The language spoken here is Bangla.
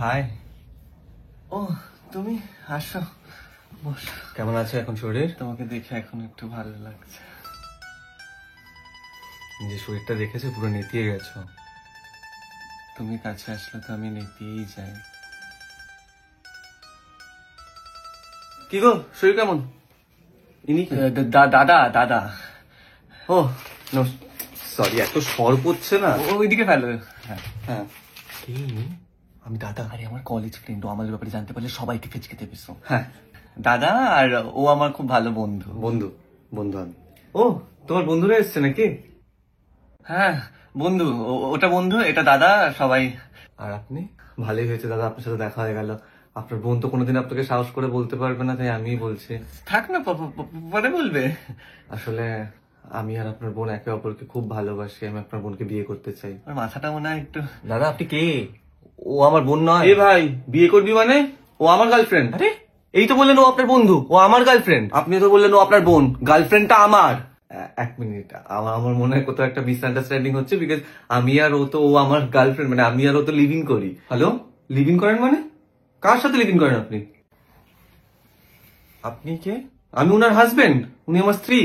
হাই। ও তুমি আসো, বস। কেমন আছে এখন শরীর? তোমাকে দেখে এখন একটু ভালো লাগছে। নিজের শরীরটা দেখেছে, পুরো নেতিয়ে গেছো। তুমি কাছে আসলে তো আমি নিতেই যাই। কি গো, শরীর কেমন? ইনি কি? দাদা দাদা। ও সরি, এত সর পড়ছে না। ওইদিকে ফেলো। হ্যাঁ হ্যাঁ, কি ইনি? আমি দাদা। আরে আমার কলেজ ফ্রেন্ড, ও আমার ব্যাপারে জানতে পারলে সবাইকে ফেচকে দেবে। হ্যাঁ, দাদা, আর ও আমার খুব ভালো বন্ধু। বন্ধু বন্ধু আমি। ও, তোমার বন্ধুরা এসছে নাকি? হ্যাঁ বন্ধু, ওটা বন্ধু, এটা দাদা, সবাই। আর আপনি? ভালোই হয়েছে দাদা, আপনার সাথে দেখা হয়ে গেল। আপনার বোন তো কোনোদিন আপনাকে সাহস করে বলতে পারবে না, তাই আমিই বলছি। থাক না, পরে বলবে। আসলে আমি আর আপনার বোন একে অপরকে খুব ভালোবাসি। আমি আপনার বোনকে বিয়ে করতে চাই। আমার মাথাটা মনে হয় একটু। দাদা, আপনি কে? ও আমার বোন নয়। এ ভাই, বিয়ে করবি মানে? ও আমার গার্লফ্রেন্ড। আরে, এই তো বললেন ও আপনার বন্ধু, ও আমার গার্লফ্রেন্ড। আপনি তো বললেন ও আপনার বোন, গার্লফ্রেন্ডটা আমার। এক মিনিট, আমার মনে হয় কোথাও একটা মিসআন্ডারস্ট্যান্ডিং হচ্ছে, বিকজ আমি আর ও তো, ও আমার গার্লফ্রেন্ড, মানে আমি আর ও তো লিভিং করি। হ্যালো, লিভিং করেন মানে? কার সাথে লিভিং করেন আপনি? আপনি কে? আমি ওনার হাজবেন্ড, উনি আমার স্ত্রী।